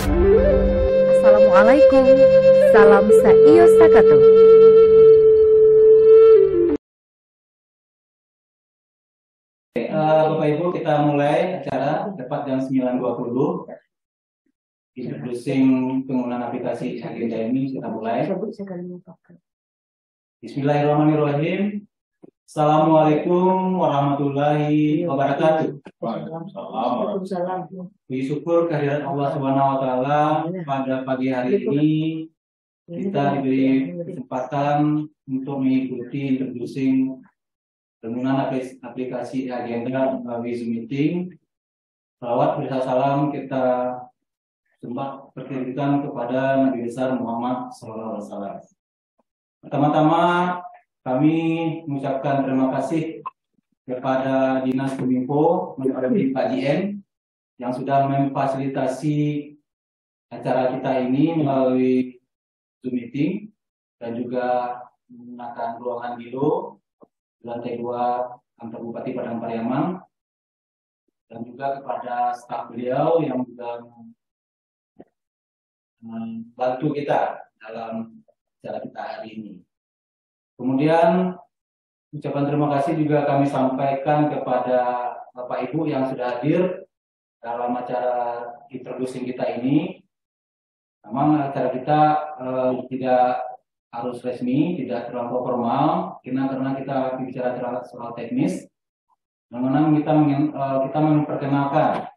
Assalamualaikum. Salam Saiyo Sakato. Bapak Ibu, kita mulai acara tepat jam 9.20. Introducing penggunaan aplikasi agenda ini kita mulai. Bismillahirrahmanirrahim. Assalamualaikum warahmatullahi wabarakatuh. Waalaikumsalam. Puji syukur kehadirat Allah Subhanahu wa taala pada pagi hari ini kita diberi kesempatan untuk mengikuti introducing penggunaan aplikasi agenda melalui Zoom meeting. Salawat beserta salam kita sembah perkirkan kepada Nabi besar Muhammad SAW. Pertama-tama kami mengucapkan terima kasih kepada Dinas Kominfo melalui Pak JM yang sudah memfasilitasi acara kita ini melalui Zoom meeting dan juga menggunakan ruangan Bilo lantai 2 kantor Bupati Padang Pariaman, dan juga kepada staf beliau yang juga membantu kita dalam acara kita hari ini. Kemudian ucapan terima kasih juga kami sampaikan kepada Bapak Ibu yang sudah hadir dalam acara introducing kita ini. Memang acara kita tidak harus resmi, tidak terlalu formal, karena kita bicara soal teknis. Namun kita memperkenalkan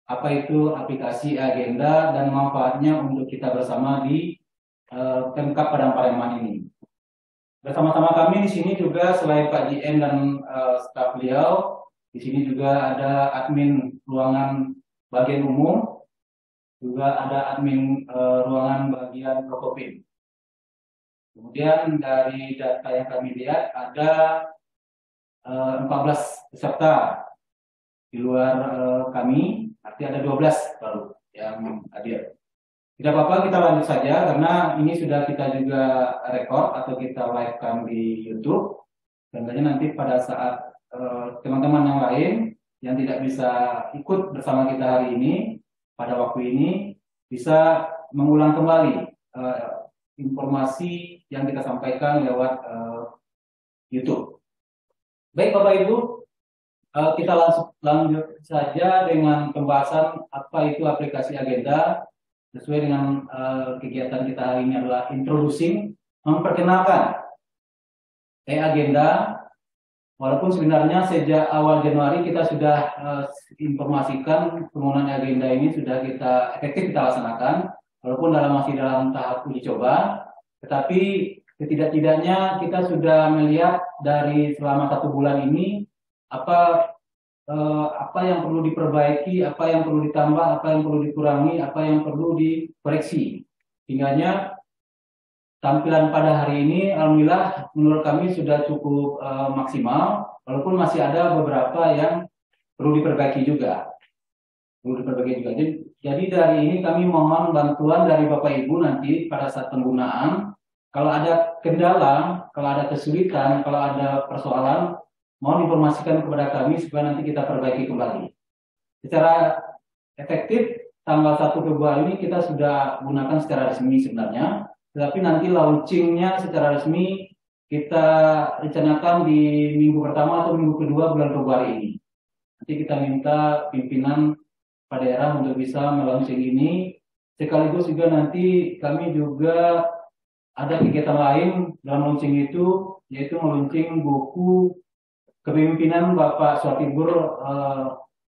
apa itu aplikasi agenda dan manfaatnya untuk kita bersama di Pemkab Padang Pariaman ini. Bersama-sama kami di sini juga selain Pak JM dan staf beliau, di sini juga ada admin ruangan bagian umum, juga ada admin ruangan bagian Prokopim. Kemudian dari data yang kami lihat ada 14 peserta di luar kami, artinya ada 12 baru yang hadir. Tidak apa-apa, kita lanjut saja karena ini sudah kita juga record atau kita live-kan di YouTube. Tentunya nanti pada saat teman-teman yang lain yang tidak bisa ikut bersama kita hari ini, pada waktu ini bisa mengulang kembali informasi yang kita sampaikan lewat YouTube. Baik Bapak Ibu, kita lanjut saja dengan pembahasan apa itu aplikasi agenda. Sesuai dengan kegiatan kita hari ini adalah introducing, memperkenalkan agenda. Walaupun sebenarnya sejak awal Januari kita sudah informasikan penggunaan agenda ini sudah efektif kita laksanakan. Walaupun masih dalam tahap uji coba, tetapi setidak-tidaknya kita sudah melihat dari selama 1 bulan ini apa yang perlu diperbaiki, apa yang perlu ditambah, apa yang perlu dikurangi, apa yang perlu dikoreksi. Hingganya tampilan pada hari ini, alhamdulillah menurut kami sudah cukup maksimal, walaupun masih ada beberapa yang perlu diperbaiki juga. Jadi dari ini kami mohon bantuan dari Bapak Ibu nanti pada saat penggunaan. Kalau ada kendala, kalau ada kesulitan, kalau ada persoalan, mohon informasikan kepada kami supaya nanti kita perbaiki kembali. Secara efektif, tanggal 1 Februari ini kita sudah gunakan secara resmi sebenarnya. Tetapi nanti launchingnya secara resmi kita rencanakan di minggu pertama atau minggu kedua bulan Februari ini. Nanti kita minta pimpinan pada daerah untuk bisa melaunching ini. Sekaligus juga nanti kami juga ada kegiatan lain dalam launching itu, yaitu melaunching buku kepemimpinan Bapak Swatibur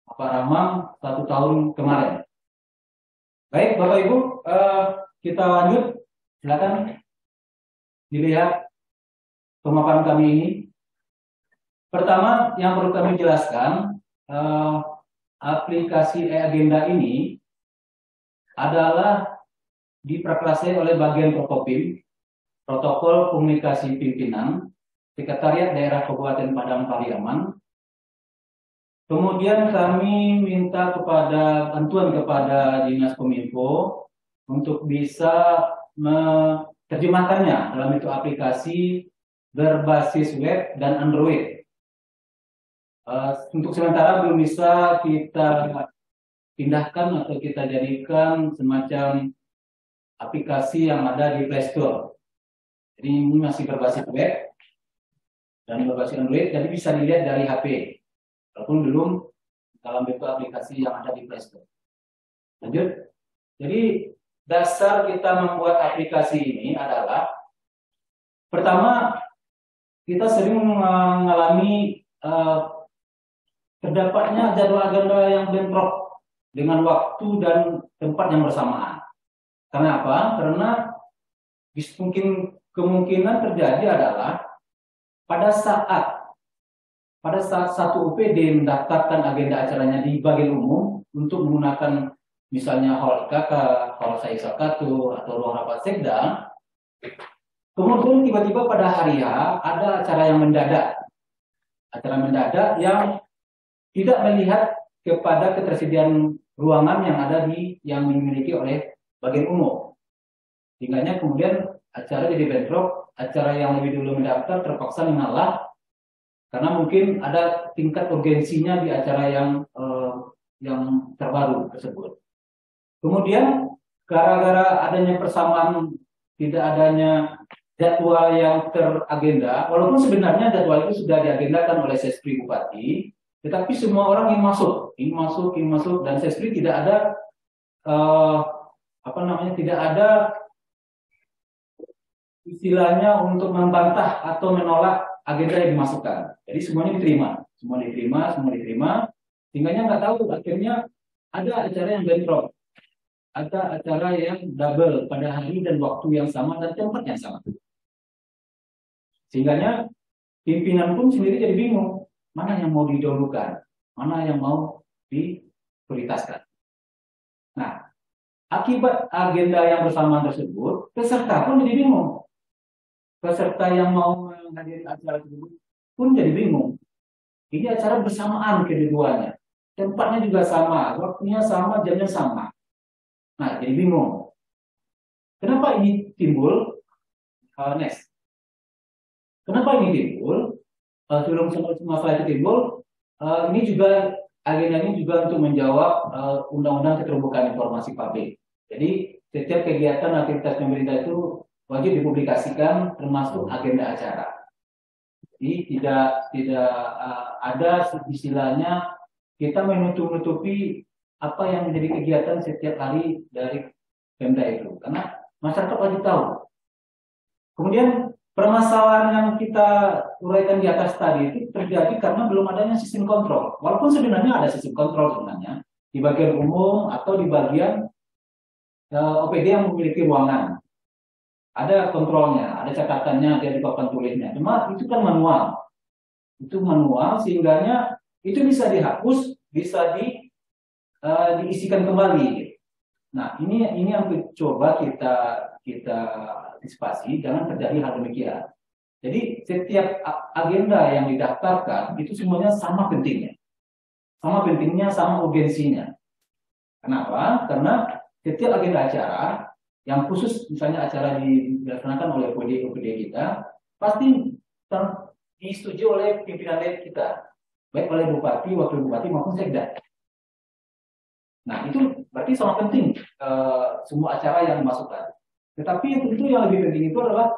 Bapak Ramang 1 tahun kemarin. Baik Bapak Ibu, kita lanjut. Silakan dilihat pemaparan kami ini. Pertama yang perlu kami jelaskan, aplikasi agenda ini adalah diperkuasai oleh bagian Prokopim, Protokol Komunikasi Pimpinan, Sekretariat Daerah Kabupaten Padang Pariaman. Kemudian kami minta bantuan kepada Dinas Kominfo untuk bisa menerjemahkannya dalam bentuk aplikasi berbasis web dan Android. Untuk sementara belum bisa kita pindahkan atau kita jadikan semacam aplikasi yang ada di Play Store. Jadi ini masih berbasis web dan berbasis Android, jadi bisa dilihat dari HP, walaupun belum dalam bentuk aplikasi yang ada di Play Store. Lanjut. Jadi dasar kita membuat aplikasi ini adalah pertama, kita sering mengalami terdapatnya jadwal agenda yang bentrok dengan waktu dan tempat yang bersamaan. Karena apa? Karena kemungkinan terjadi adalah pada saat satu OPD mendaftarkan agenda acaranya di bagian umum untuk menggunakan misalnya hall IKK, hall Syekh Sakato, atau ruang rapat sekda, kemudian tiba-tiba pada hari H ada acara yang mendadak. Acara mendadak yang tidak melihat kepada ketersediaan ruangan yang dimiliki oleh bagian umum. Sehingga kemudian acara jadi bentrok, acara yang lebih dulu mendaftar terpaksa mengalah karena mungkin ada tingkat urgensinya di acara yang terbaru tersebut. Kemudian gara-gara adanya persamaan, tidak adanya jadwal yang teragenda, walaupun sebenarnya jadwal itu sudah diagendakan oleh Sespri Bupati, tetapi semua orang ingin masuk, dan Sespri tidak ada tidak ada istilahnya untuk membantah atau menolak agenda yang dimasukkan. Jadi semuanya diterima, sehingga nggak tahu akhirnya ada acara yang bentrok, ada acara yang double pada hari dan waktu yang sama dan tempat yang sama. Sehingga pimpinan pun sendiri jadi bingung, mana yang mau didahulukan, mana yang mau diprioritaskan. Nah, akibat agenda yang bersamaan tersebut, peserta pun jadi bingung. Peserta yang mau menghadiri acara tersebut pun jadi bingung. Ini acara bersamaan keduanya, tempatnya juga sama, waktunya sama, jamnya sama. Nah, jadi bingung. Kenapa ini timbul? Next. Kenapa ini timbul? Sebelum masalah itu timbul, ini juga agenda ini juga untuk menjawab Undang-Undang Keterbukaan Informasi Publik. Jadi setiap kegiatan aktivitas pemerintah itu wajib dipublikasikan, termasuk agenda acara. Jadi tidak ada istilahnya kita menutupi apa yang menjadi kegiatan setiap hari dari Pemda itu, karena masyarakat wajib tahu. Kemudian permasalahan yang kita uraikan di atas tadi itu terjadi karena belum adanya sistem kontrol. Walaupun sebenarnya ada sistem kontrol sebenarnya di bagian umum atau di bagian OPD yang memiliki ruangan. Ada kontrolnya, ada catatannya, ada di papan tulisnya. Cuma itu kan manual. Itu manual sehingga itu bisa dihapus, bisa diisikan kembali. Nah, ini yang coba kita antisipasi, jangan terjadi hal demikian. Jadi setiap agenda yang didaftarkan itu semuanya sama pentingnya, sama urgensinya. Kenapa? Karena setiap agenda acara yang khusus, misalnya acara dilaksanakan oleh OPD kita, pasti disetujui oleh pimpinan kita, baik oleh bupati, wakil bupati maupun sekda. Nah, itu berarti sangat penting semua acara yang dimasukkan. Tetapi tentu yang lebih penting itu adalah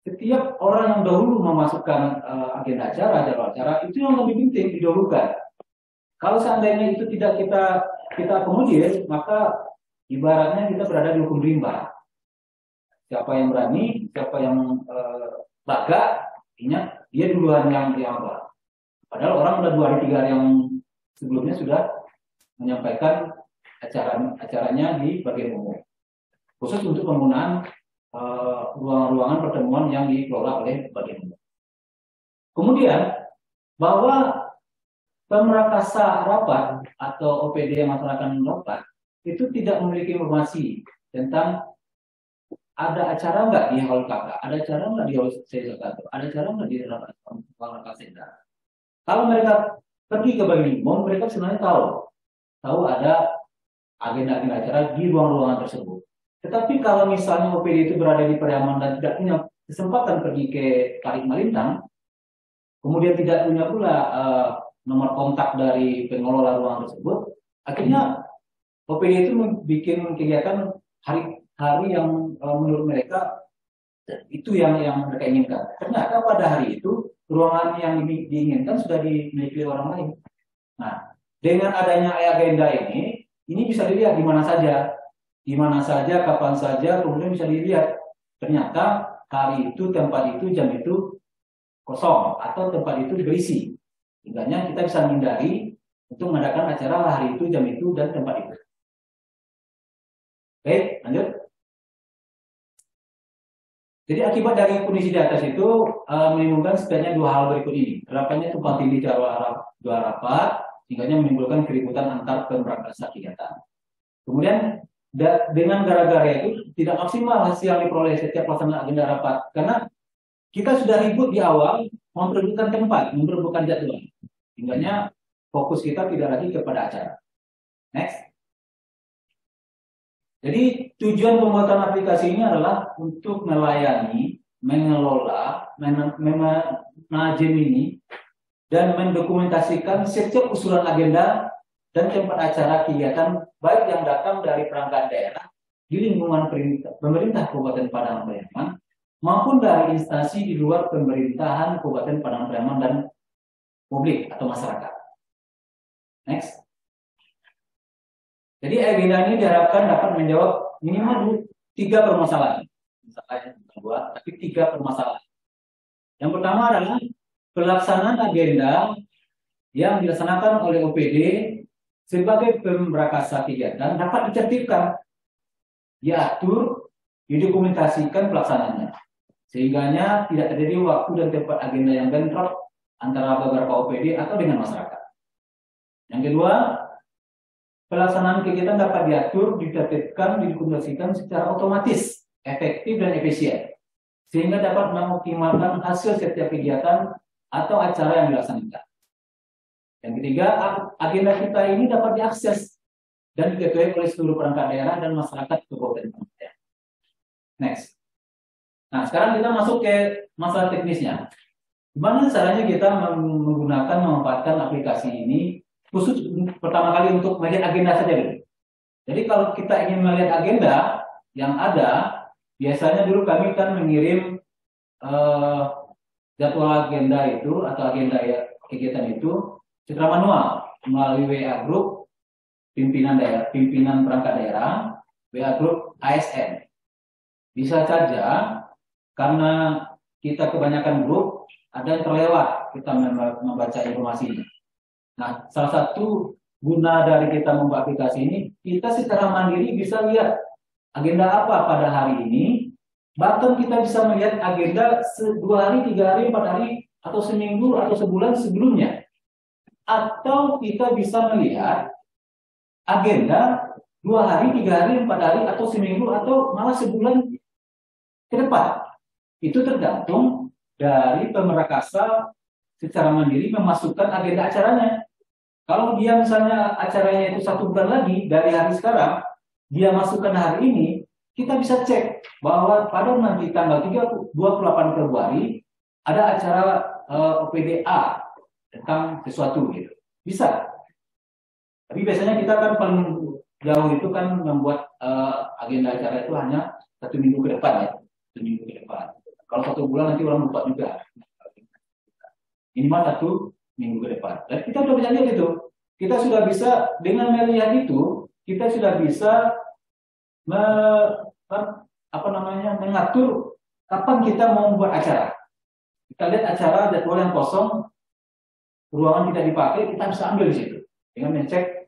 setiap orang yang dahulu memasukkan agenda acara, jadwal acara, itu yang lebih penting didahulukan. Kalau seandainya itu tidak kita akomodir, maka ibaratnya kita berada di hukum rimba. Siapa yang berani, siapa yang laga, artinya dia duluan yang apa. Padahal orang udah 2 hari 3 hari yang sebelumnya sudah menyampaikan acaranya di bagian umum, khusus untuk penggunaan ruangan-ruangan pertemuan yang dikelola oleh bagian umum. Kemudian bahwa pemrakasa rapat atau OPD yang melaksanakan rapat itu tidak memiliki informasi tentang ada acara nggak di hall kakak, ada acara nggak di hall Sekato, ada acara nggak di rapat sekda. Kalau mereka pergi ke bagian umum, mereka sebenarnya tahu ada agenda-agenda acara di ruang-ruangan tersebut. Tetapi kalau misalnya OPD itu berada di Pariaman dan tidak punya kesempatan pergi ke Tarik Malintang, kemudian tidak punya pula nomor kontak dari pengelola ruang tersebut, akhirnya OPD itu bikin kegiatan hari-hari yang menurut mereka itu yang mereka inginkan. Ternyata pada hari itu ruangan yang diinginkan sudah dimiliki orang lain. Nah, dengan adanya agenda ini bisa dilihat di mana saja, kapan saja, kemudian bisa dilihat. Ternyata hari itu, tempat itu, jam itu kosong atau tempat itu berisi. Sehingga kita bisa menghindari untuk mengadakan acara hari itu, jam itu, dan tempat itu. Oke, lanjut. Jadi akibat dari kondisi di atas itu menimbulkan setidaknya dua hal berikut ini. Terdapat tumpang tindih dua rapat, sehingga menimbulkan keributan antar pemberangkatan kegiatan. Kemudian dengan gara-gara itu tidak maksimal hasil yang diperoleh setiap pelaksanaan agenda rapat, karena kita sudah ribut di awal memperebutkan tempat, memperebutkan jadwal, sehingga fokus kita tidak lagi kepada acara. Next. Jadi tujuan pembuatan aplikasi ini adalah untuk melayani, mengelola, manajemen dan mendokumentasikan setiap usulan agenda dan tempat acara kegiatan baik yang datang dari perangkat daerah di lingkungan pemerintah Kabupaten Padang Pariaman maupun dari instansi di luar pemerintahan Kabupaten Padang Pariaman dan publik atau masyarakat. Next. Jadi agenda ini diharapkan dapat menjawab minimal 3 permasalahan. Misalnya bukan 2, tapi 3 permasalahan. Yang pertama adalah pelaksanaan agenda yang dilaksanakan oleh OPD sebagai pemrakasa kegiatan dapat ditertibkan, diatur, didokumentasikan pelaksanaannya, sehingga tidak terjadi waktu dan tempat agenda yang bentrok antara beberapa OPD atau dengan masyarakat. Yang kedua, pelaksanaan kegiatan dapat diatur, ditertibkan, didokumentasikan secara otomatis, efektif dan efisien, sehingga dapat mengoptimalkan hasil setiap kegiatan atau acara yang dilaksanakan. Yang ketiga, agenda kita ini dapat diakses dan diketahui oleh seluruh perangkat daerah dan masyarakat Kabupaten Padang. Next. Nah, sekarang kita masuk ke masalah teknisnya. Gimana caranya kita memanfaatkan aplikasi ini? Khusus pertama kali untuk melihat agenda saja dulu. Jadi kalau kita ingin melihat agenda yang ada, biasanya dulu kami kan mengirim jadwal agenda itu atau agenda kegiatan itu secara manual melalui WA Group pimpinan perangkat daerah, WA Group ASN. Bisa saja karena kita kebanyakan grup ada yang terlewat kita membaca informasinya. Nah, salah satu guna dari kita membuat aplikasi ini, kita secara mandiri bisa lihat agenda apa pada hari ini. Bahkan kita bisa melihat agenda 2 hari, 3 hari, 4 hari, atau seminggu, atau sebulan sebelumnya. Atau kita bisa melihat agenda 2 hari, 3 hari, 4 hari, atau seminggu, atau malah sebulan ke depan. Itu tergantung dari pemerakasa secara mandiri memasukkan agenda acaranya. Kalau dia misalnya acaranya itu 1 bulan lagi dari hari sekarang, dia masukkan hari ini, kita bisa cek bahwa pada nanti tanggal 28 Februari ada acara OPDA tentang sesuatu gitu. Bisa. Tapi biasanya kita kan paling jauh itu kan membuat agenda acara itu hanya 1 minggu ke depan ya. 1 minggu ke depan. Kalau 1 bulan nanti orang lupa juga. Minimal 1 minggu ke depan. Dan kita sudah bisa lihat itu. Kita sudah bisa dengan melihat itu, kita sudah bisa mengatur kapan kita mau membuat acara. Kita lihat acara jadwal yang kosong, ruangan tidak dipakai, kita bisa ambil di situ. Dengan mencek,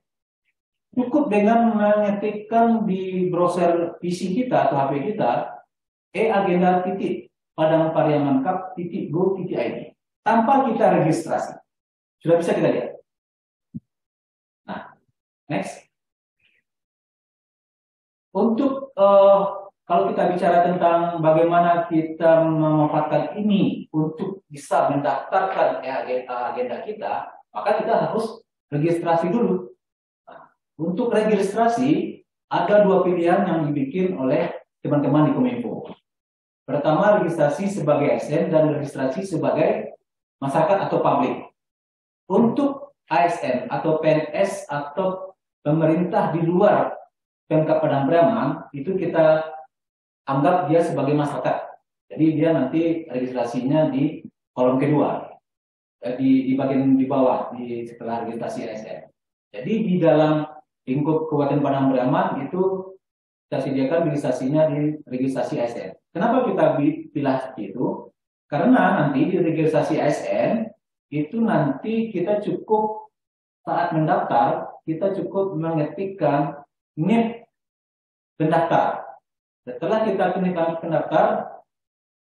cukup dengan mengetikkan di browser PC kita atau HP kita, agenda padangpariaman.cup.go.id tanpa kita registrasi. Sudah bisa kita lihat. Nah, next. Untuk kalau kita bicara tentang bagaimana kita memanfaatkan ini untuk bisa mendaftarkan agenda kita, maka kita harus registrasi dulu. Nah, untuk registrasi ada 2 pilihan yang dibikin oleh teman-teman di Kominfo. Pertama, registrasi sebagai ASN dan registrasi sebagai masyarakat atau publik. Untuk ASN atau PNS atau pemerintah di luar Pemkab Padang Pariaman itu kita anggap dia sebagai masyarakat. Jadi dia nanti registrasinya di kolom kedua, di bagian di bawah setelah registrasi ASN. Jadi di dalam lingkup Kabupaten Padang Pariaman itu kita sediakan registrasinya di registrasi ASN. Kenapa kita pilih seperti itu? Karena nanti di registrasi ASN itu nanti kita cukup saat mendaftar kita cukup mengetikkan NIP pendaftar. Setelah kita ketikkan pendaftar,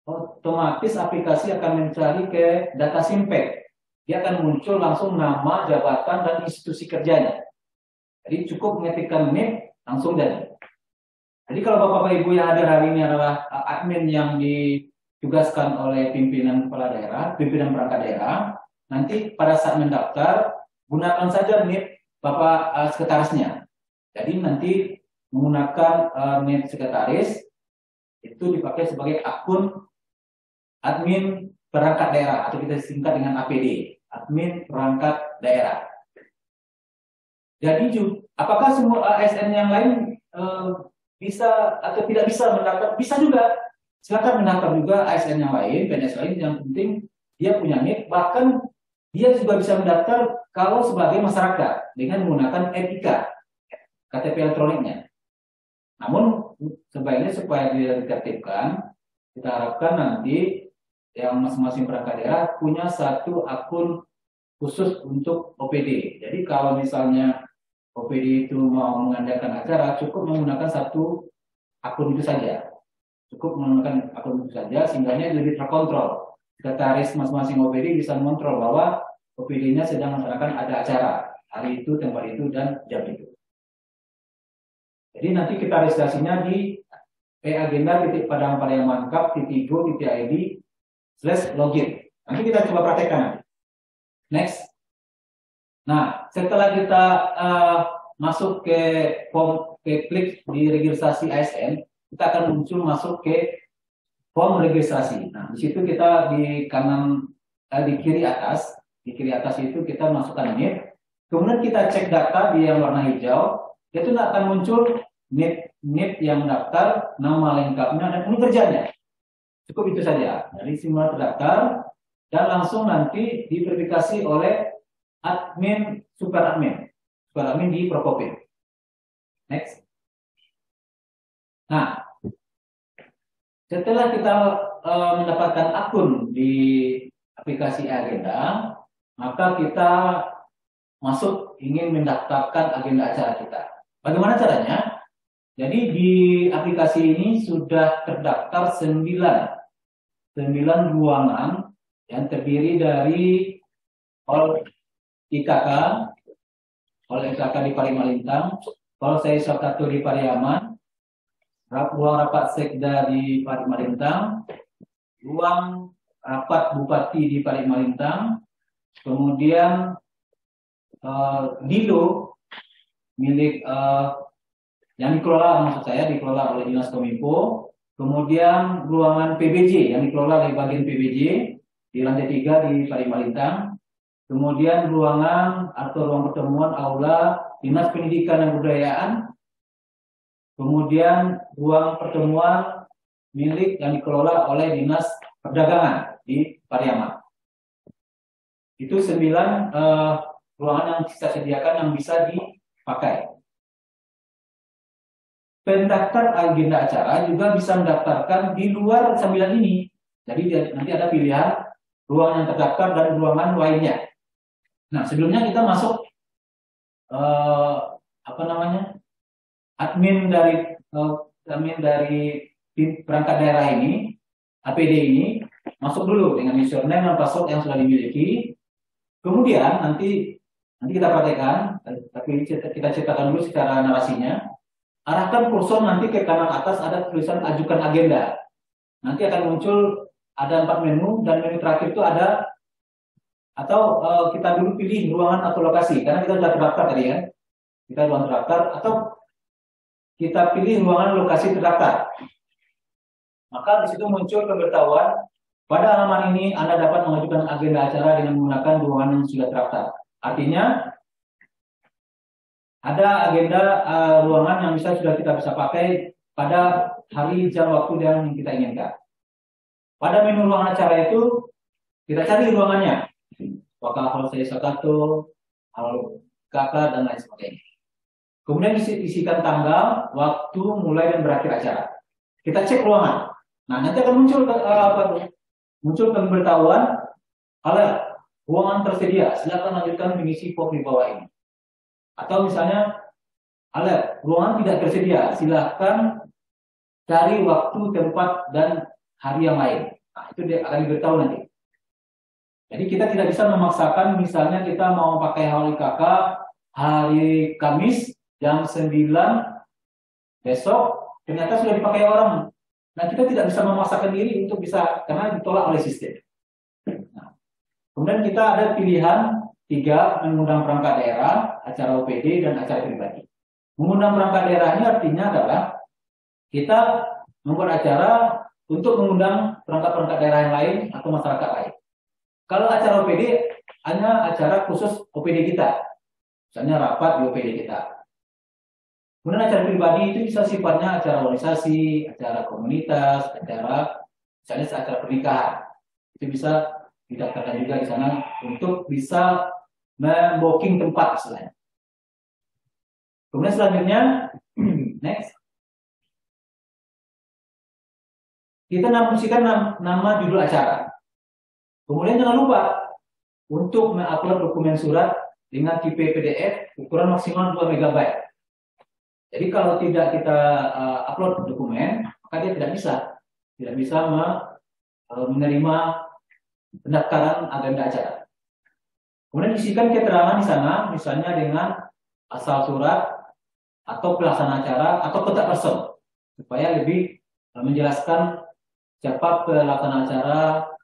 otomatis aplikasi akan mencari ke data Simpek. Dia akan muncul langsung nama, jabatan, dan institusi kerjanya. Jadi cukup mengetikkan NIP langsung jadi. Jadi kalau Bapak Ibu yang hadir hari ini adalah admin yang ditugaskan oleh pimpinan kepala daerah, pimpinan perangkat daerah, nanti pada saat mendaftar gunakan saja NIP Bapak sekretarisnya. Jadi nanti menggunakan NIP sekretaris itu dipakai sebagai akun admin perangkat daerah atau kita singkat dengan APD, admin perangkat daerah. Jadi apakah semua ASN yang lain bisa atau tidak bisa mendaftar? Bisa juga. Silakan mendaftar juga ASN yang lain, PNS lain, yang penting dia punya NIP, bahkan dia juga bisa mendaftar kalau sebagai masyarakat dengan menggunakan etika KTP elektroniknya. Namun sebaiknya supaya dia ditertibkan, kita harapkan nanti yang masing-masing perangkat daerah punya satu akun khusus untuk OPD. Jadi kalau misalnya OPD itu mau mengadakan acara, cukup menggunakan satu akun itu saja. Cukup menggunakan akun itu saja, sehingga lebih terkontrol. Sekretaris masing-masing OPD bisa mengontrol bahwa OPD-nya sedang melaksanakan ada acara hari itu, tempat itu, dan jam itu. Jadi nanti kita registrasinya di agenda.padangpariaman.cup.go.id/login. Nanti kita coba praktekkan. Next. Nah, setelah kita masuk ke form, klik di registrasi ASN, kita akan muncul masuk ke form registrasi. Nah, di situ kita di kanan, di kiri atas itu kita masukkan NIP. Kemudian kita cek data di yang warna hijau, itu akan muncul NIP yang daftar, nama lengkapnya dan unit kerjanya. Cukup itu saja. Jadi semua terdaftar dan langsung nanti diverifikasi oleh admin, super admin di Prokopim. Next. Nah, setelah kita mendapatkan akun di aplikasi agenda, maka kita ingin mendaftarkan agenda acara kita. Bagaimana caranya? Jadi di aplikasi ini sudah terdaftar 9 ruangan yang terdiri dari hall IKK di Parimalintang, hall Syai Sakato di Pariaman, ruang rapat sekda di Parimalintang, ruang rapat bupati di Parimalintang, kemudian Dilo milik yang dikelola oleh Dinas Kominfo, kemudian ruangan PBJ yang dikelola oleh bagian PBJ di lantai 3 di Parimalintang, kemudian ruangan atau ruang pertemuan aula Dinas Pendidikan dan Kebudayaan, kemudian ruang pertemuan milik yang dikelola oleh Dinas Perdagangan di Pariaman. Itu 9 ruangan yang kita sediakan yang bisa dipakai. Pendaftar agenda acara juga bisa mendaftarkan di luar 9 ini. Jadi nanti ada pilihan ruangan yang terdaftar dan ruangan lainnya. Nah, sebelumnya kita masuk admin dari perangkat daerah ini, APD ini, masuk dulu dengan username dan password yang sudah dimiliki. Kemudian nanti kita praktekkan, tapi kita ceritakan dulu secara narasinya. Arahkan kursor nanti ke kanan atas ada tulisan ajukan agenda. Nanti akan muncul ada 4 menu dan menu terakhir itu ada atau kita dulu pilih ruangan atau lokasi karena kita sudah terdaftar tadi ya. Kita ruangan terdaftar atau kita pilih ruangan lokasi terdaftar. Maka di situ muncul pemberitahuan pada halaman ini Anda dapat mengajukan agenda acara dengan menggunakan ruangan yang sudah terdaftar. Artinya ada agenda ruangan yang sudah kita bisa pakai pada hari jam waktu yang kita inginkan. Pada menu ruangan acara itu kita cari ruangannya, apakah hall saya Sakato, hall kakak dan lain sebagainya. Kemudian isikan tanggal, waktu mulai dan berakhir acara. Kita cek ruangan. Nah, nanti akan muncul muncul pemberitahuan kalau ruangan tersedia, silakan lanjutkan mengisi form di bawah ini. Atau misalnya, ruangan tidak tersedia, silakan cari waktu, tempat, dan hari yang lain. Nah, itu dia akan diberitahu nanti. Jadi kita tidak bisa memaksakan, misalnya kita mau pakai hall IKK hari Kamis jam 9 besok, ternyata sudah dipakai orang. Nah, kita tidak bisa memaksakan diri untuk bisa, karena ditolak oleh sistem. Nah, kemudian kita ada pilihan 3, mengundang perangkat daerah, acara OPD, dan acara pribadi. Mengundang perangkat daerah ini artinya adalah kita membuat acara untuk mengundang perangkat-perangkat daerah yang lain atau masyarakat lain. Kalau acara OPD hanya acara khusus OPD kita, misalnya rapat di OPD kita. Kemudian acara pribadi itu bisa sifatnya acara organisasi, acara komunitas, misalnya acara pernikahan. Itu bisa didaftarkan juga di sana untuk bisa membooking tempat istilahnya. Kemudian selanjutnya, next. Kita namasikan nama judul acara. Kemudian jangan lupa untuk mengupload dokumen surat dengan tipe PDF ukuran maksimal 2 MB. Jadi kalau tidak kita upload dokumen, maka dia tidak bisa menerima pendaftaran agenda acara. Kemudian isikan keterangan di sana, misalnya dengan asal surat atau pelaksana acara atau kontak person, supaya lebih menjelaskan siapa pelaksana acara,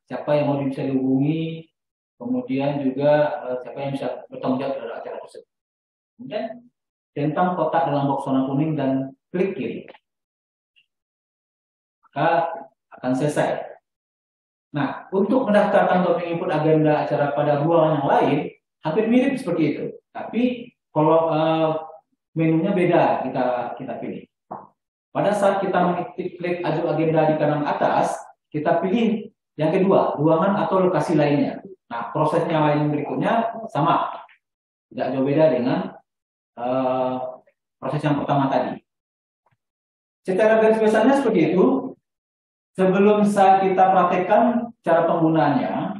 siapa yang mau bisa dihubungi, kemudian juga siapa yang bisa bertanggung jawab terhadap acara tersebut. Kemudian tentang kotak dalam box warna kuning dan klik kiri, maka akan selesai. Nah, untuk mendaftarkan atau menginput agenda acara pada ruangan yang lain, hampir mirip seperti itu. Tapi kalau menunya beda kita pilih. Pada saat kita mengklik aju agenda di kanan atas, kita pilih yang kedua, ruangan atau lokasi lainnya. Nah, prosesnya lain berikutnya sama, tidak jauh beda dengan proses yang pertama tadi. Secara garis besarnya seperti itu. Sebelum kita praktekkan cara penggunaannya,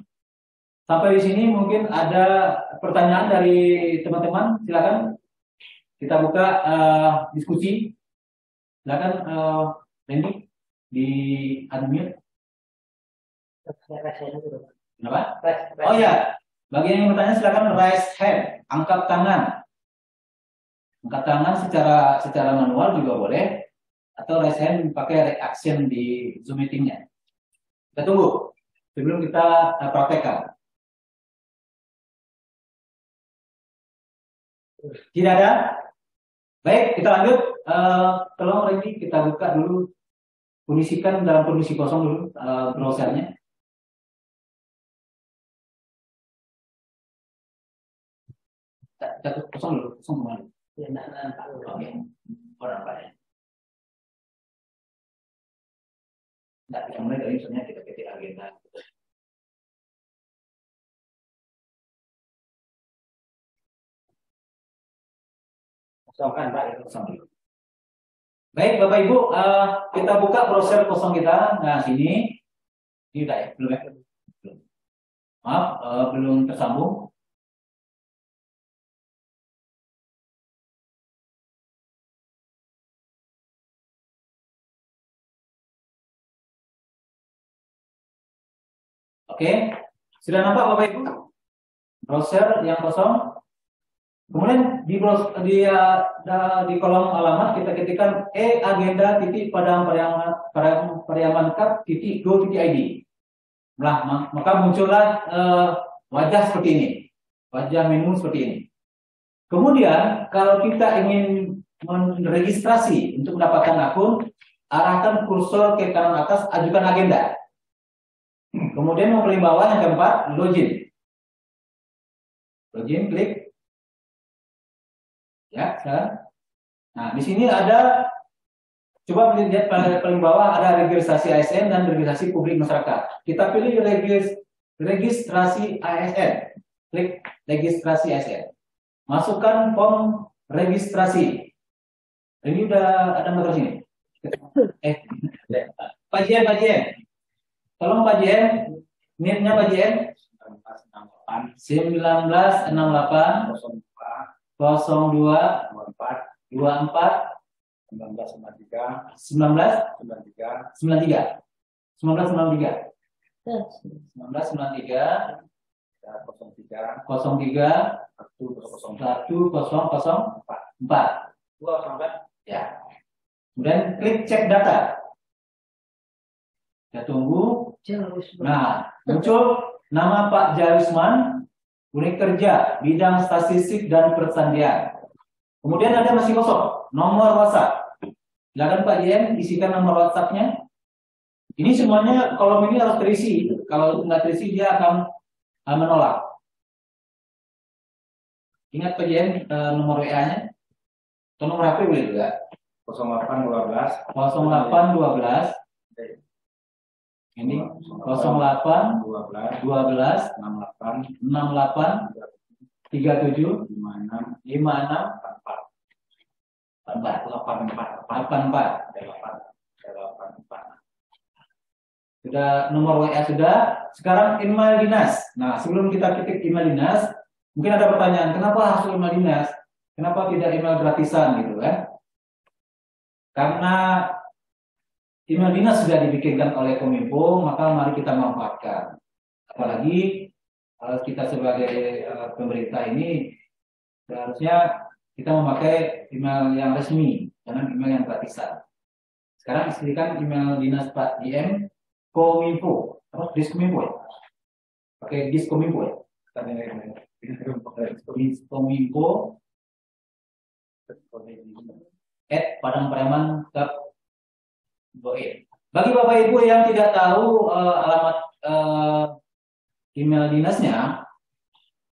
sampai di sini mungkin ada pertanyaan dari teman-teman. Silakan kita buka diskusi. Silakan Randy di unmute. Kenapa? Oh ya, bagi yang bertanya silakan raise hand, angkat tangan. Angkat tangan secara manual juga boleh, atau raise hand pakai reaction di Zoom meetingnya. Kita tunggu sebelum kita praktekkan. Tidak ada? Baik, kita lanjut. Tolong Randy kita buka dulu, kondisikan dalam kondisi kosong dulu browsernya. Kita kosong dulu, kosong kembali. Oke, orang lain. Nah, kita mulai dari misalnya kita ketik agenda. Kosongkan Pak, kosong. Baik Bapak Ibu, kita buka browser kosong kita. Nah sini, ini udah ya, belum ya? Belum. Maaf, belum tersambung. Oke, sudah nampak Bapak Ibu? Browser yang kosong. Kemudian di kolom alamat kita ketikkan agenda titik padang Pariaman Cup titik go titik ID. Nah, maka muncullah wajah seperti ini, wajah menu seperti ini. Kemudian kalau kita ingin meregistrasi untuk mendapatkan akun, arahkan kursor ke kanan atas, ajukan agenda. Kemudian mau pilih bawah yang keempat, login. Login, klik. Ya, sekarang. Nah, di sini ada, coba lihat paling bawah ada registrasi ASN dan registrasi publik masyarakat. Kita pilih registrasi ASN. Klik registrasi ASN. Masukkan form registrasi. Ini udah ada motor sini. Pak Jen. Tolong Pak Jen, NIP-nya Pak Jen 1968 02 24 1993 03 1004. Ya. Kemudian klik cek data. Kita tunggu. Nah, muncul nama Pak Jarusman, unit kerja, bidang statistik dan persandian. Kemudian ada masih kosong, nomor WhatsApp. Silakan Pak Jen, isikan nomor WhatsApp-nya. Ini semuanya kolom ini harus terisi. Kalau nggak terisi, dia akan menolak. Ingat Pak Jen, nomor WA-nya. Atau nomor HP boleh juga. 0812 ini 08 12 68 37 56 84. Sudah nomor WA sudah. Sekarang email dinas. Nah, sebelum kita ketik email dinas, mungkin ada pertanyaan, kenapa harus email dinas? Kenapa tidak email gratisan gitu kan? Karena email dinas sudah dibikinkan oleh Kominfo, maka mari kita manfaatkan. Apalagi kita sebagai pemerintah ini seharusnya kita memakai email yang resmi, jangan email yang gratisan. Sekarang istikan email dinas Pak JM Kominfo, apa Diskominfo ya? Pakai Diskominfo ya? Diskominfo @padangpreman.go.id. Bagi Bapak Ibu yang tidak tahu alamat email dinasnya,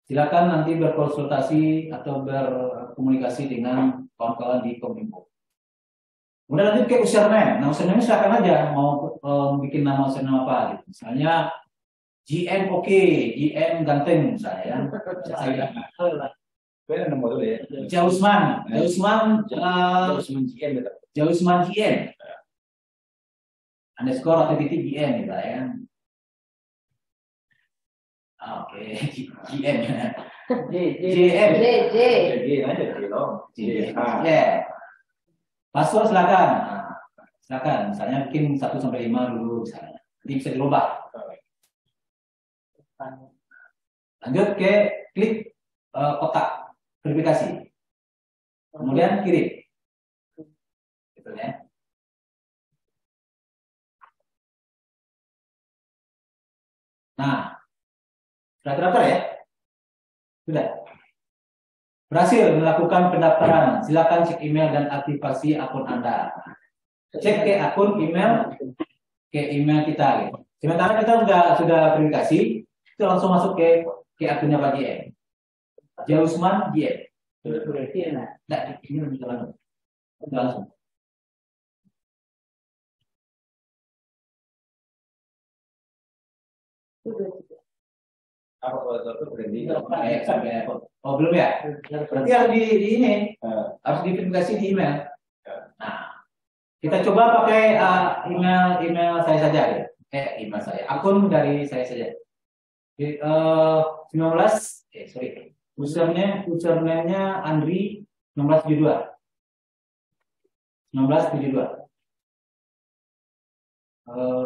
silakan nanti berkonsultasi atau berkomunikasi dengan kawan-kawan di Kominfo. Kemudian lanjut ke username. Nah, username silakan aja mau bikin nama username apa gitu. Misalnya GM GM ganteng saya. Jausman GM. Underscore atau titik GM gitu ya. Oke, GM. Password silakan. Silakan, misalnya bikin 1 sampai 5 dulu misalnya. Nanti bisa dirubah. Lanjut ke klik kotak verifikasi. Kemudian kirim. Gitu ya. Nah, sudah terdaftar ya? Sudah. Berhasil melakukan pendaftaran. Silakan cek email dan aktifasi akun Anda. Cek ke akun email, ke email kita. Gitu. Sementara kita sudah verifikasi, itu langsung masuk ke akunnya Pak JM. Jausman JM. Nah, ini langsung. Oh belum ya? Berarti harus di ini harus diverifikasi di email. Nah, kita coba pakai email saya saja ya. Email saya, akun dari saya saja. 19 sorry. Username-nya Andri 1972.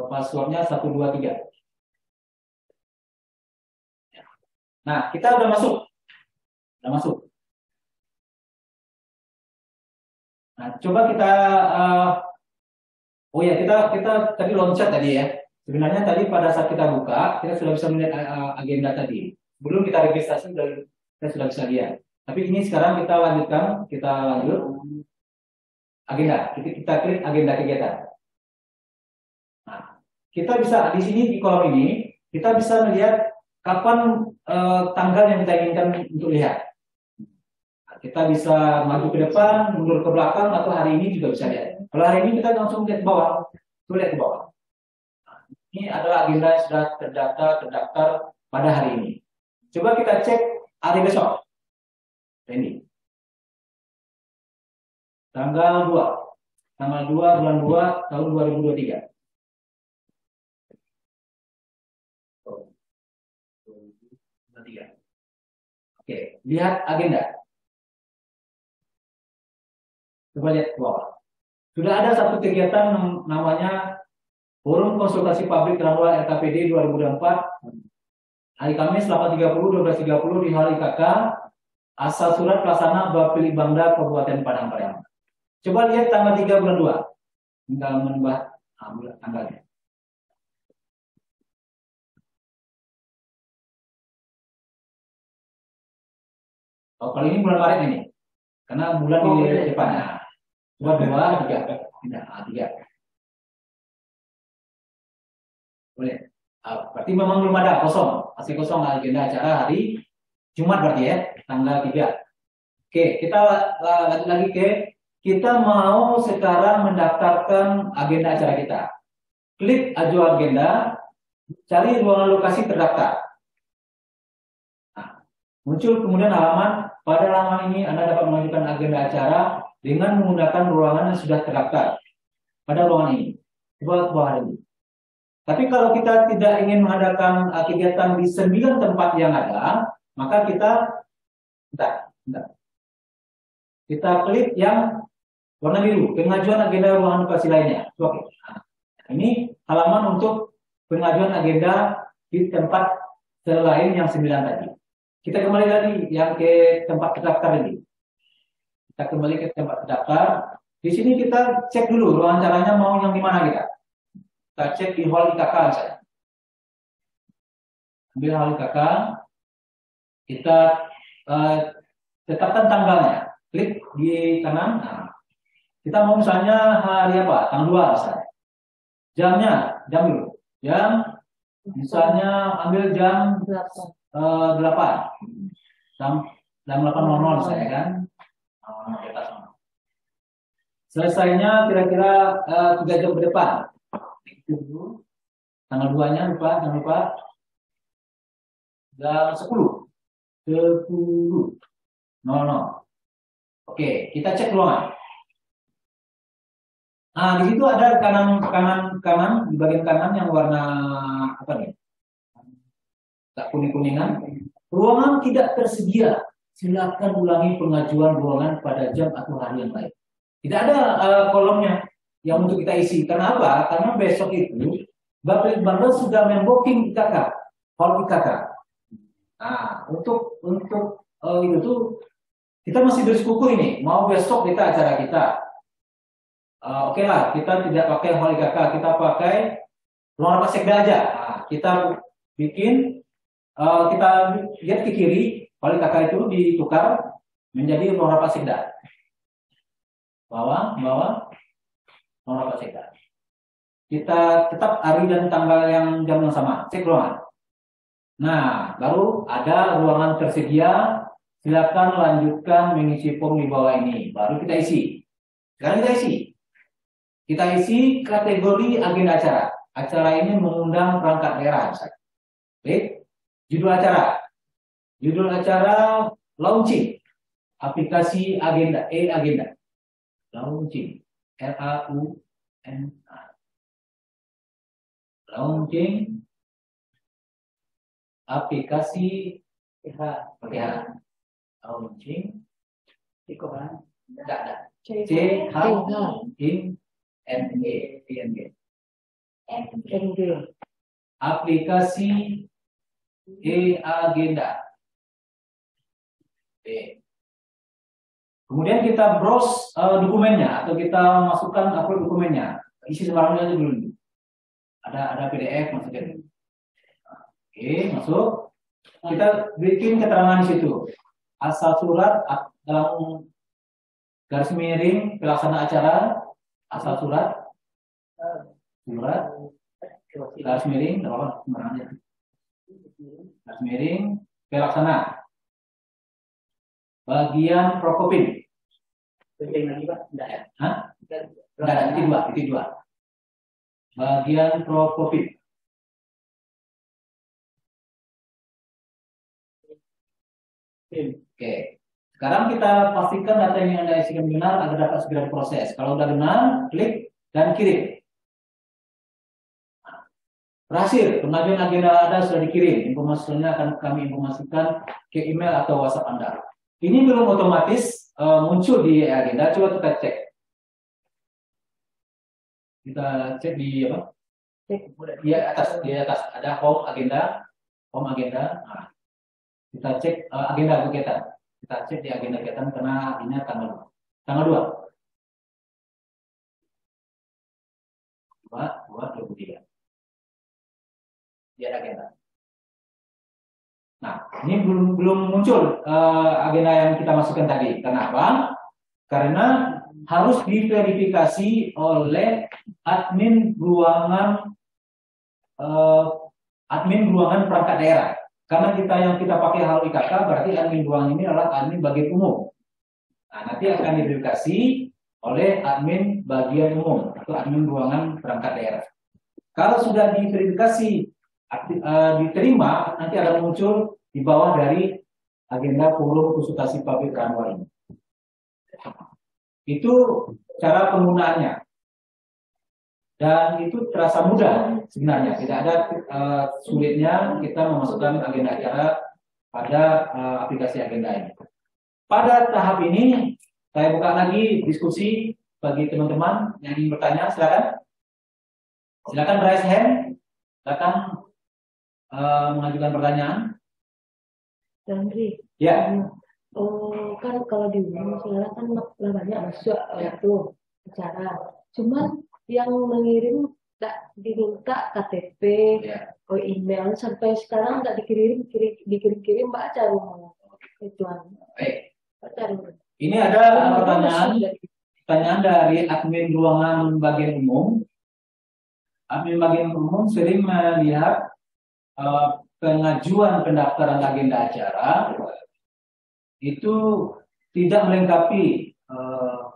Passwordnya 123. Nah, kita udah masuk. Nah, coba kita kita tadi loncat tadi ya. Sebenarnya tadi pada saat kita buka, kita sudah bisa melihat agenda tadi. Sebelum kita registrasi kita sudah bisa lihat. Tapi ini sekarang kita lanjut agenda. Kita klik agenda kegiatan. Nah, kita bisa di sini di kolom ini kita bisa melihat kapan tanggal yang kita inginkan untuk lihat. kita bisa maju ke depan, mundur ke belakang, atau hari ini juga bisa lihat. Kalau hari ini kita langsung lihat ke bawah, tuh lihat ke bawah. Nah, ini adalah agenda yang sudah terdaftar pada hari ini. Coba kita cek hari besok. Ini. Tanggal 2 bulan 2 tahun 2023. Oke, lihat agenda. Coba lihat ke bawah. Sudah ada satu kegiatan namanya Forum Konsultasi Pabrik Ranua LKPD 2024 hari Kamis 8.30 12.30 di Hal IKK asal surat pelaksana Bapili Bangda Kabupaten Padang Pariaman. Coba lihat tanggal 3 bulan 2. Tinggal menambah tanggalnya. Oh, kalau ini bulan Maret ini. Karena bulan di depannya. Coba 2, 3. Tidak, 3. Boleh. Berarti memang belum ada, kosong. Masih kosong agenda acara hari Jumat berarti ya, tanggal 3. Oke, kita lagi ke kita mau sekarang mendaftarkan agenda acara kita. Klik ajuan agenda, cari ruangan lokasi terdaftar. Nah, muncul kemudian halaman. Pada halaman ini Anda dapat mengajukan agenda acara dengan menggunakan ruangan yang sudah terdaftar pada ruangan ini. Coba bawah ini. Tapi kalau kita tidak ingin mengadakan kegiatan di 9 tempat yang ada, maka kita kita klik yang warna biru, pengajuan agenda ruangan lokasi lainnya. Oke. Nah, ini halaman untuk pengajuan agenda di tempat selain yang 9 tadi. Kita kembali lagi yang ke tempat terdaftar ini. Kita kembali ke tempat terdaftar. Di sini kita cek dulu ruangan acaranya mau yang di mana kita. Kita cek di hall IKK saya. Ambil hall IKK. Kita tetapkan tanggalnya. Klik di kanan. Nah, kita mau misalnya hari apa? Tanggal 2 misalnya. Jamnya, jam dulu. Jam misalnya ambil jam 8. Jam 8.00 saya kan. Selesainya kira-kira 3 jam ke depan. Tanggal 2-nya lupa, jangan lupa. Jam 10. 10.00. Oke, kita cek ruangan. Nah, di situ ada kanan di bagian kanan yang warna apa nih? Tak kuning-kuningan. Ruangan tidak tersedia. Silakan ulangi pengajuan ruangan pada jam atau hari yang lain. Tidak ada kolomnya yang untuk kita isi. Kenapa? Karena besok itu Bapili Bangda sudah membooking IKK, hall IKK. Nah, untuk itu tuh kita masih bersekuku ini. Mau besok kita acara kita. Oke lah, kita tidak pakai hall IKK, kita pakai ruang rapat sekda aja. Nah, kita bikin, kita lihat ke kiri, hall IKK itu ditukar menjadi ruang rapat sekda. Bawah, ruang rapat sekda. Kita tetap hari dan tanggal yang jam yang sama, cek ruangan. Nah, baru ada ruangan tersedia. Silakan lanjutkan mengisi form di bawah ini. Baru kita isi. Sekarang kita isi. Kita isi kategori agenda acara. Acara ini mengundang perangkat daerah. Oke. Judul acara. Judul acara launching aplikasi agenda agenda. Launching. LAUNA. Launching aplikasi PH. Launching. Tidak. Aplikasi agenda. Kemudian kita browse dokumennya atau kita masukkan upload dokumennya. Isi sembarang aja dulu. Ada PDF masukin. Oke, masuk. Kita bikin keterangan di situ. Asal surat dalam garis miring pelaksana acara, asal surat garis miring, garis miring pelaksana. bagian Prokopim. Penting lagi Pak? Enggak ya? Hah? Enggak ada, titik dua. Bagian Prokopim. Oke. Sekarang kita pastikan data yang Anda isikan benar agar dapat segera diproses. Kalau sudah benar, klik dan kirim. Berhasil, pengajuan agenda Anda sudah dikirim. Informasinya akan kami informasikan ke email atau WhatsApp Anda. Ini belum otomatis muncul di agenda. Coba kita cek. Kita cek di apa? Di atas ada home agenda. Nah, kita cek agenda kegiatan. Kita cek di agenda kegiatan karena ini tanggal 2. 23. Di agenda. Nah, ini belum muncul agenda yang kita masukkan tadi. Kenapa? Karena harus diverifikasi oleh admin ruangan perangkat daerah. Karena yang kita pakai hal IKK berarti admin ruangan ini adalah admin bagian umum. Nah, nanti akan diverifikasi oleh admin bagian umum atau admin ruangan perangkat daerah. Kalau sudah diverifikasi diterima, nanti akan muncul di bawah dari agenda forum konsultasi publik Ranwa ini. Itu cara penggunaannya. Dan itu terasa mudah sebenarnya. Tidak ada sulitnya kita memasukkan agenda acara pada aplikasi agenda ini. Pada tahap ini, saya buka lagi diskusi bagi teman-teman yang ingin bertanya. Silakan raise hand. Silakan mengajukan pertanyaan. Andri, Ya. kan kalau di umum sekarang kan banyak masuk itu acara. Cuman yang mengirim tak diminta KTP, Ya. email sampai sekarang nggak dikirim Mbak Acara itu. Baik. Acara. Ini ada pertanyaan dari admin ruangan bagian umum. Admin bagian umum sering melihat pengajuan pendaftaran agenda acara itu tidak melengkapi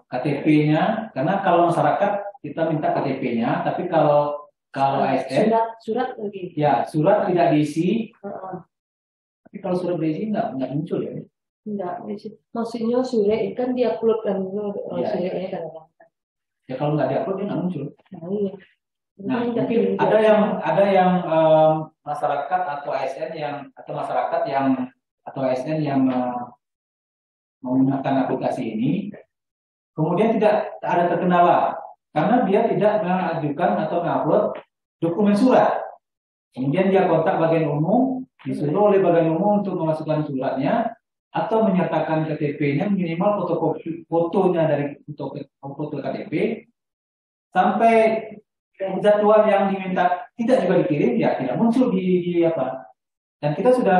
KTP-nya, karena kalau masyarakat kita minta KTP-nya, tapi kalau ASN surat lagi. Ya, surat tidak diisi. Tapi kalau surat diisi nggak muncul ya? Enggak, maksudnya surat kan diupload kan suratnya kan. Ya kalau nggak diupload dia nggak muncul. Nah, iya. Nah, mungkin ada yang masyarakat atau ASN yang menggunakan aplikasi ini, kemudian tidak ada terkendala karena dia tidak mengajukan atau mengupload dokumen surat. Kemudian dia kontak bagian umum, disuruh oleh bagian umum untuk memasukkan suratnya atau menyertakan KTP-nya, minimal fotonya dari foto KTP, sampai jadwal yang diminta tidak juga dikirim, ya tidak muncul di apa. Dan kita sudah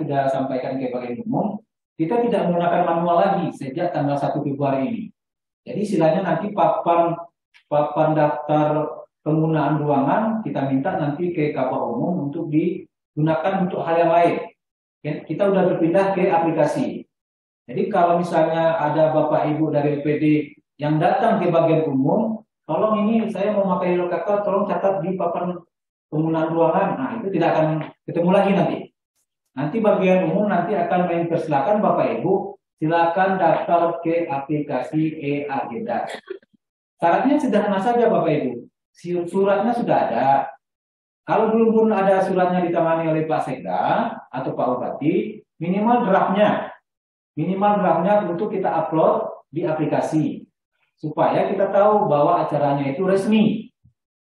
sudah sampaikan ke bagian umum, kita tidak menggunakan manual lagi sejak tanggal 1 Februari ini. Jadi istilahnya nanti papan daftar penggunaan ruangan kita minta nanti ke Kabak Umum untuk digunakan untuk hal yang lain. Kita sudah berpindah ke aplikasi. Jadi kalau misalnya ada Bapak Ibu dari LPD yang datang ke bagian umum, tolong ini saya mau pakai LKK, tolong catat di papan penggunaan ruangan. Nah, itu tidak akan ketemu lagi nanti. Nanti bagian umum nanti akan mempersilakan Bapak Ibu, silakan daftar ke aplikasi e-agenda. Syaratnya sederhana saja Bapak Ibu. Suratnya sudah ada. Kalau belum pun ada suratnya ditangani oleh Pak Sekda atau Pak Bupati, minimal draftnya untuk kita upload di aplikasi supaya kita tahu bahwa acaranya itu resmi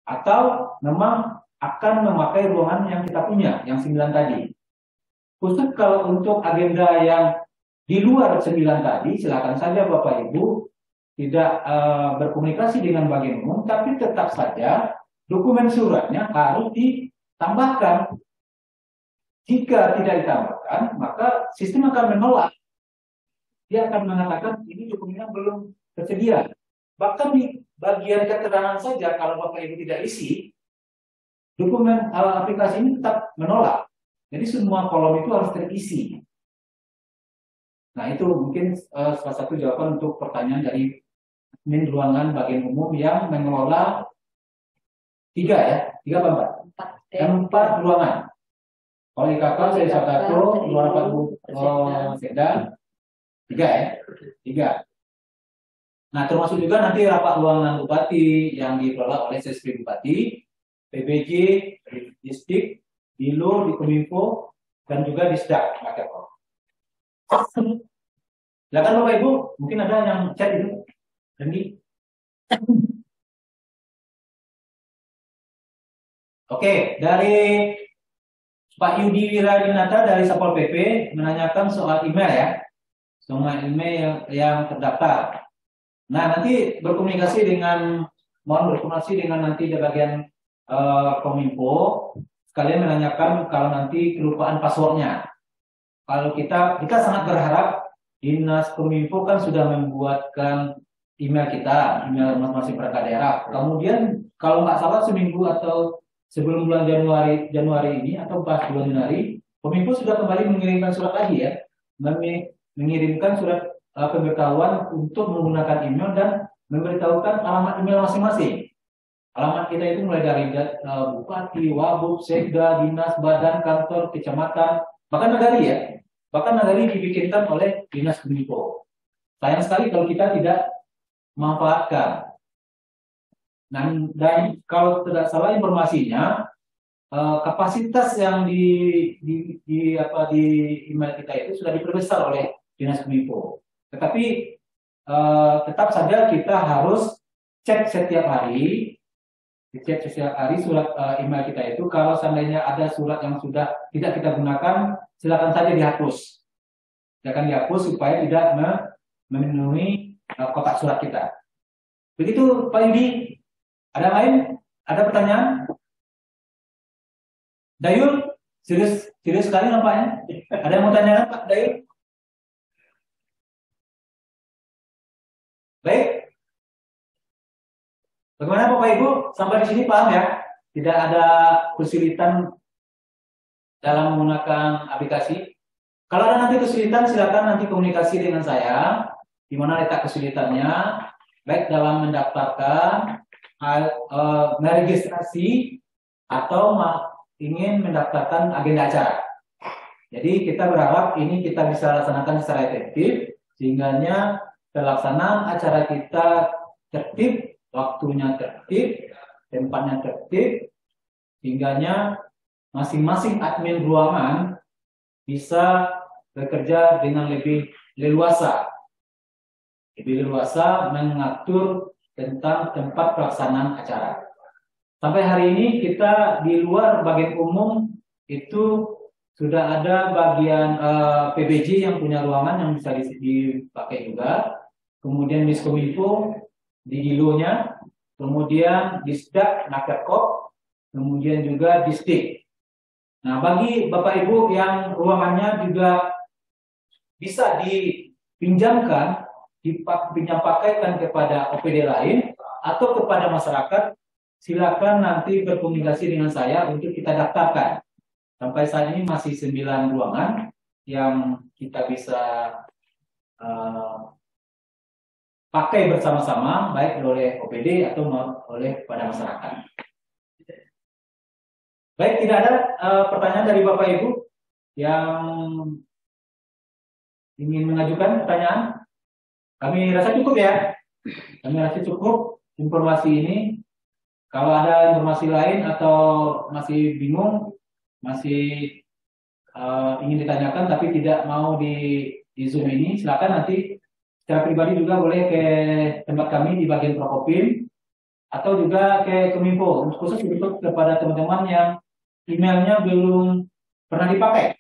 atau memang akan memakai ruangan yang kita punya, yang 9 tadi. Khusus kalau untuk agenda yang di luar 9 tadi, silakan saja Bapak Ibu tidak berkomunikasi dengan bagian umum, tapi tetap saja dokumen suratnya harus ditambahkan. Jika tidak ditambahkan, maka sistem akan menolak. Dia akan mengatakan ini dokumennya belum tersedia. Bahkan di bagian keterangan saja, kalau Bapak Ibu tidak isi, dokumen aplikasi ini tetap menolak. Jadi semua kolom itu harus terisi. Nah, itu mungkin salah satu jawaban untuk pertanyaan dari admin ruangan bagian umum yang mengelola 3 ya, 3 apa 4? 4 ruangan. Kalau IKK saya satu, ruang rapat Sekda, 3 ya, 3. Nah, termasuk juga nanti rapat ruangan bupati yang dikelola oleh Sespri Bupati, PBJ, Distrik, Dilo, di Kominfo, dan juga Disdak. Silakan Bapak Ibu, mungkin ada yang chat itu, Randy. Oke, dari Pak Yudi Wiradinata dari Satpol PP menanyakan soal email ya, soal email yang terdaftar. Nah, nanti mohon berkomunikasi dengan nanti di bagian Kominfo, sekalian menanyakan kalau nanti kelupaan passwordnya. Kalau kita sangat berharap Dinas Kominfo kan sudah membuatkan email kita, email masing-masing perangkat daerah. Kemudian kalau nggak salah seminggu atau sebelum bulan Januari ini atau pas bulan Januari, Kominfo sudah kembali mengirimkan surat lagi ya, mengirimkan surat pemberitahuan untuk menggunakan email dan memberitahukan alamat email masing-masing. Alamat kita itu mulai dari Bupati, Wabub, Sekda, Dinas, Badan, Kantor, Kecamatan, bahkan nagari ya. Bahkan nagari dibikinkan oleh Dinas Kominfo. Sayang sekali kalau kita tidak memanfaatkan. Dan kalau tidak salah informasinya, kapasitas yang di email kita itu sudah diperbesar oleh Dinas Kominfo. Tetapi tetap saja kita harus cek setiap hari surat email kita itu. Kalau seandainya ada surat yang sudah tidak kita gunakan, silakan saja dihapus. Silakan dihapus supaya tidak memenuhi kotak surat kita. Begitu Pak Yudi. Ada lain? Ada pertanyaan? Dayul, serius sekali nampaknya. Ada yang mau tanya Pak Dayul? Baik. Bagaimana Bapak Ibu? Sampai di sini paham ya? Tidak ada kesulitan dalam menggunakan aplikasi. Kalau ada nanti kesulitan, silakan nanti komunikasi dengan saya. Di mana letak kesulitannya? Baik dalam mendaftarkan, meregistrasi, atau ingin mendaftarkan agenda acara. Jadi kita berharap ini kita bisa laksanakan secara efektif, sehingga pelaksanaan acara kita tertib, waktunya tertib, tempatnya tertib, sehingga masing-masing admin ruangan bisa bekerja dengan lebih leluasa mengatur tentang tempat pelaksanaan acara. Sampai hari ini kita di luar bagian umum itu sudah ada bagian PBJ yang punya ruangan yang bisa dipakai juga. Kemudian Diskominfo di Gilonya, kemudian Disdak, Nakerkop, kemudian juga Distik. Nah, bagi Bapak Ibu yang ruangannya juga bisa dipinjamkan, dipakaikan kepada OPD lain atau kepada masyarakat, silakan nanti berkomunikasi dengan saya untuk kita daftarkan. Sampai saat ini masih 9 ruangan yang kita bisa pakai bersama-sama, baik oleh OPD atau oleh kepada masyarakat. Baik, tidak ada pertanyaan dari Bapak Ibu yang ingin mengajukan pertanyaan? Kami rasa cukup ya. Kami rasa cukup informasi ini. Kalau ada informasi lain atau masih bingung, masih ingin ditanyakan tapi tidak mau di Zoom ini, silakan nanti secara pribadi juga boleh ke tempat kami di bagian Prokopim atau juga ke Kominfo, khusus untuk kepada teman-teman yang emailnya belum pernah dipakai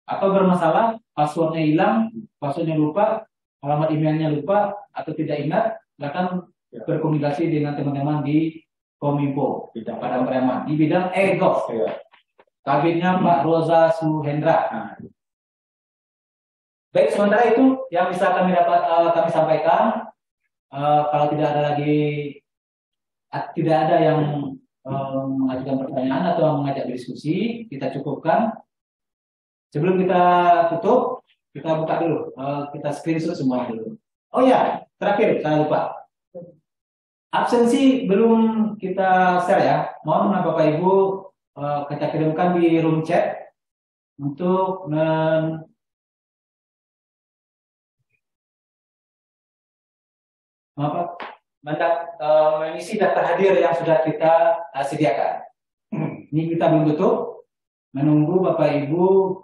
atau bermasalah, passwordnya hilang, passwordnya lupa, alamat emailnya lupa atau tidak ingat, silakan berkomunikasi dengan teman-teman di Kominfo pada Preman di bidang e-gov. Kabinnya Pak Roza Suhendra. Baik, sementara itu yang bisa kami sampaikan. Kalau tidak ada yang mengajukan pertanyaan atau mengajak diskusi, kita cukupkan. Sebelum kita tutup, kita buka dulu, kita screenshot semua dulu. Oh ya, terakhir saya lupa. Absensi belum kita share ya. Mohon Bapak Ibu kita kirimkan di room chat untuk mengisi daftar hadir yang sudah kita sediakan. Ini kita belum tutup, menunggu Bapak Ibu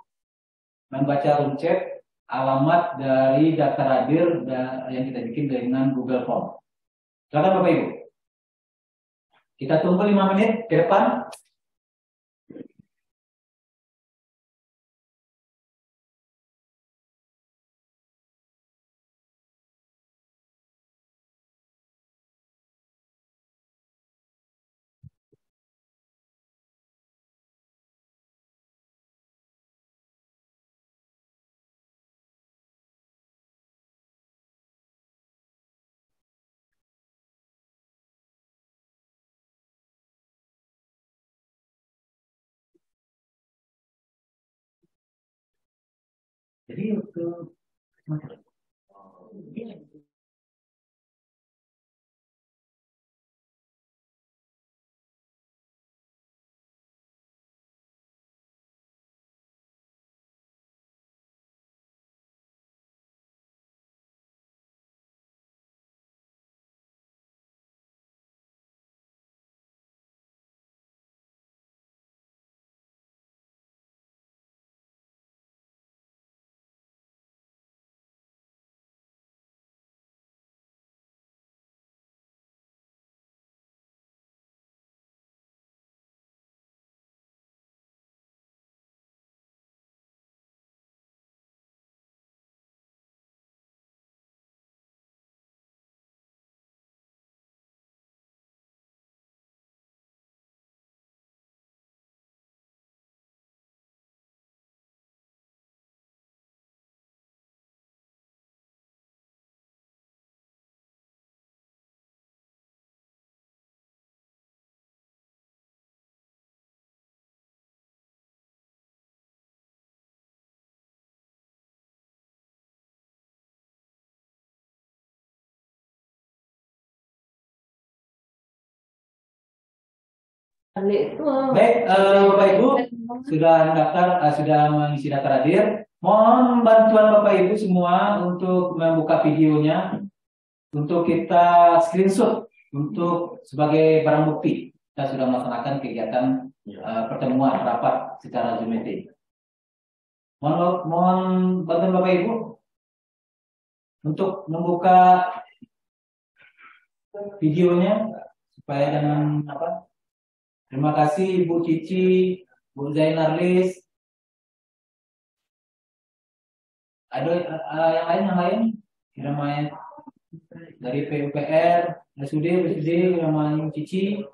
membaca room chat alamat dari daftar hadir yang kita bikin dengan Google Form. Silakan Bapak Ibu. Kita tunggu 5 menit ke depan. Jadi untuk baik, Bapak Ibu sudah sudah mengisi daftar hadir. Mohon bantuan Bapak Ibu semua untuk membuka videonya, untuk kita screenshot untuk sebagai barang bukti kita sudah melaksanakan kegiatan pertemuan rapat secara Zoom meeting. Mohon bantuan Bapak Ibu untuk membuka videonya supaya jangan apa. Terima kasih Bu Cici, Bu Zainarlis. Ada yang lain namanya dari PUPR, RSUD, namanya Cici.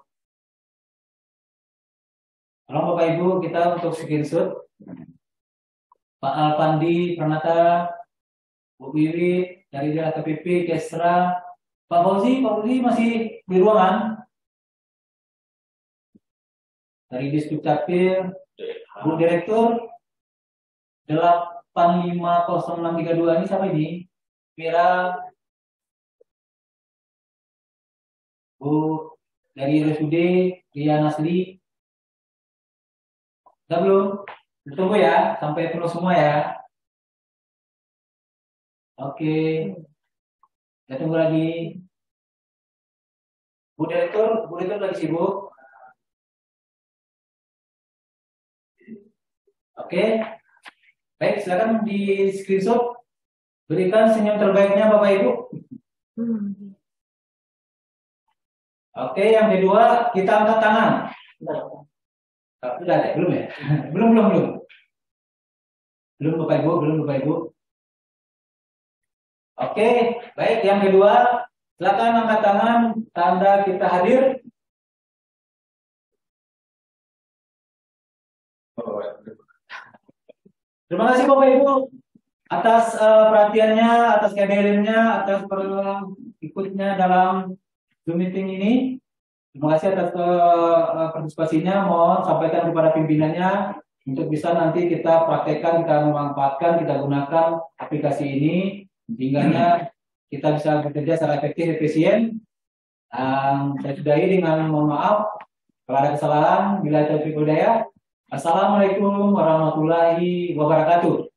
Tolong Bapak Ibu kita untuk screenshot. Pak Alpandi Pranata, Bu Wiwi dari DLKPP, Kesra, Pak Fauzi masih di ruangan. Dari Distrik Capil, Bu Direktur 850632 ini siapa ini? Mira, Bu dari RSUD, Ria Nasli. Sudah belum? Tunggu ya, sampai penuh semua ya. Oke, kita tunggu lagi. Bu Direktur lagi sibuk. Oke, baik, silakan di screenshot, berikan senyum terbaiknya Bapak Ibu. Oke, yang kedua kita angkat tangan. Sudah ada, belum ya? Belum Bapak Ibu. Oke, baik, yang kedua silakan angkat tangan, tanda kita hadir. Terima kasih Bapak Ibu atas perhatiannya, atas kehadirannya, atas ikutnya dalam Zoom meeting ini. Terima kasih atas partisipasinya. Mohon sampaikan kepada pimpinannya untuk bisa nanti kita praktekkan, kita memanfaatkan, kita gunakan aplikasi ini, sehingga kita bisa bekerja secara efektif, efisien. Saya sudahi dengan mohon maaf kalau ada kesalahan. Bila taufiq wal hidayah. Assalamualaikum warahmatullahi wabarakatuh.